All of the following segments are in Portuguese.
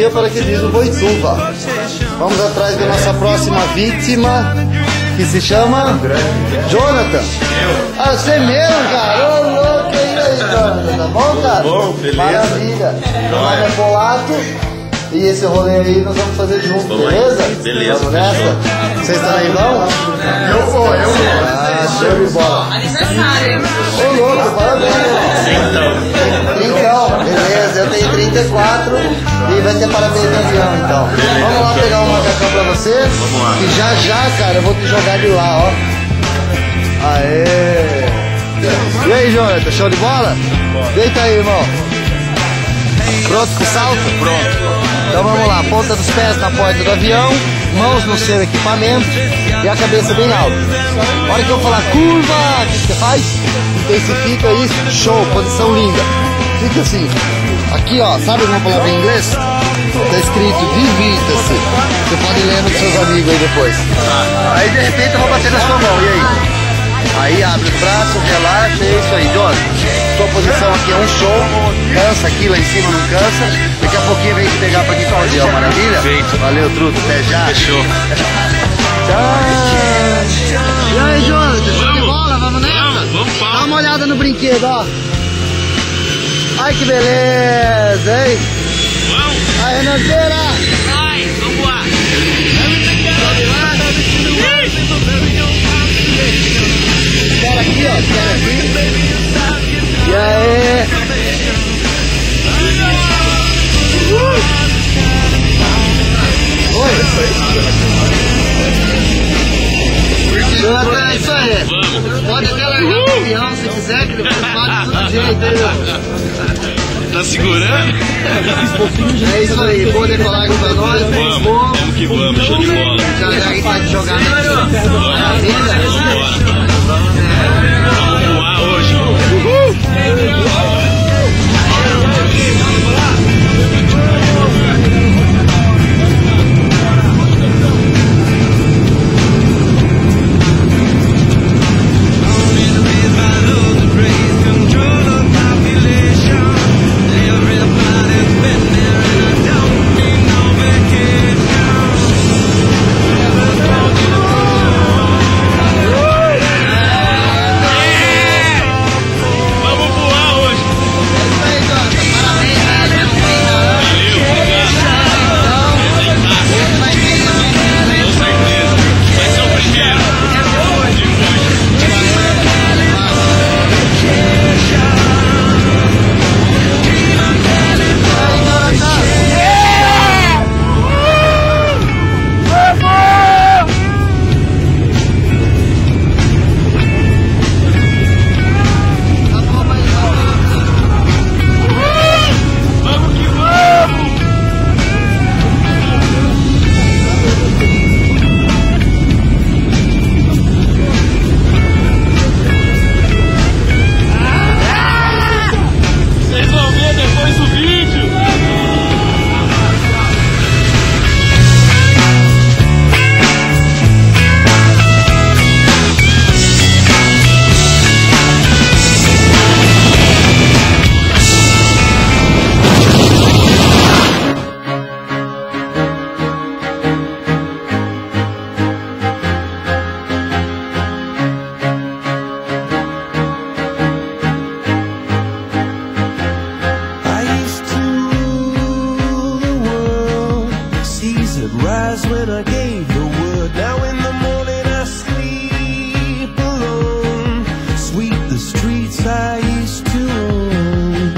dia para que diz o Boituva. Vamos atrás da nossa próxima vítima, que se chama Jonathan. Ah, você mesmo, cara? Ô, louco, e aí, Jonathan? Tá bom, cara? Bom, beleza. Maravilha. Meu nome é Polato e esse rolê aí nós vamos fazer junto, beleza? Beleza. Vamos nessa? Vocês também vão? Eu vou. Ah, show de bola. Aniversário. Ô, louco, parabéns, irmão. Então, beleza, eu tenho 34 e vai ter parabéns no avião, então. Vamos lá pegar um macacão pra você? Vamos lá. Que já, cara, eu vou te jogar de lá, ó. Aê! E aí, Jonathan, show de bola? Deita aí, irmão. Pronto pro salto? Pronto. Então vamos lá, ponta dos pés na porta do avião, mãos no seu equipamento e a cabeça bem alta. A hora que eu falar curva, o que você faz? Intensifica isso, show, posição linda. Fica assim, aqui ó, sabe uma palavra em inglês? Tá escrito divirta-se. Você pode ler nos seus amigos aí depois. Aí de repente eu vou bater na sua mão, e aí? Aí abre os braços, relaxa, é isso aí, Jonathan. Sua posição aqui é um show, cansa aqui, lá em cima não cansa. Daqui a pouquinho vem te pegar pra aqui com o avião, maravilha? Feito. Valeu, truto, até já. Fechou. Tchau. E aí, Jonathan, show de bola, vamos nessa? Vamos, Dá uma olhada no brinquedo, ó. Ai, que beleza, hein? Aí, Renanceira. Vai, vamos lá. Espera aqui, ó, espera aqui. E aí? Oi. Jonathan, é isso aí. Pode até largar o avião se quiser, que depois faz de todo jeito, entendeu? Tá segurando? É isso aí, boa decolagem pra nós, Vamos que vamos, show de bola. já a gente vai te jogar na maravilha. Vamos voar hoje. Rise when I gave the word. Now in the morning I sleep alone. Sweep the streets I used to own.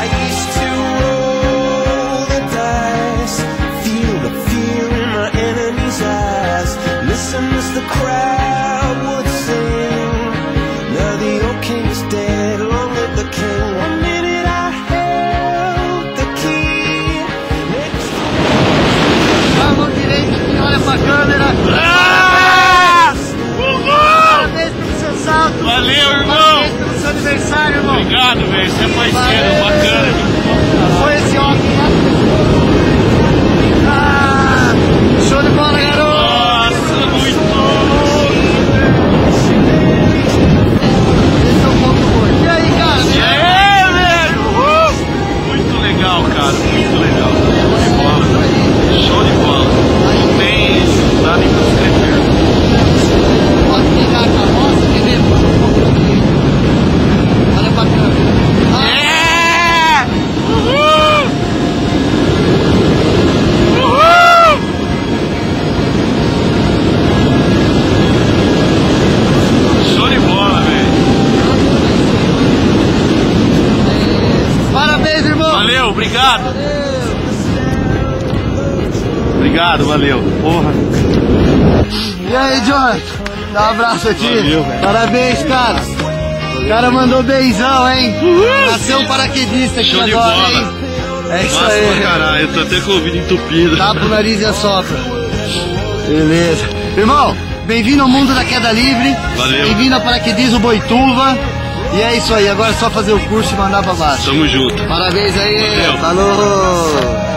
I used to roll the dice, feel the fear in my enemy's eyes. Listen as the crowd would sing. Now the old king is dead, long live the king. One minute I held the key. Next Vamos direito aqui, olha pra câmera. Parabéns pelo seu salto. Valeu, irmão. Parabéns pelo seu aniversário, irmão. Obrigado, velho. Você é parceiro, bacana. Foi esse óculos, né? obrigado. Obrigado, valeu. Porra. E aí, Jonathan? Dá um abraço aqui. Valeu, velho. Parabéns, cara. O cara mandou beijão, hein? Nasceu um paraquedista aqui Show de agora, bola. hein? É isso Massa pra aí. caralho, eu tô até com o ouvido entupido. Tapa o nariz e assopra. Beleza. Irmão, bem-vindo ao mundo da queda livre. Valeu. Bem-vindo ao paraquedismo Boituva. E é isso aí, agora é só fazer o curso e mandar pra baixo. Tamo junto. Parabéns aí. Valeu. Falou.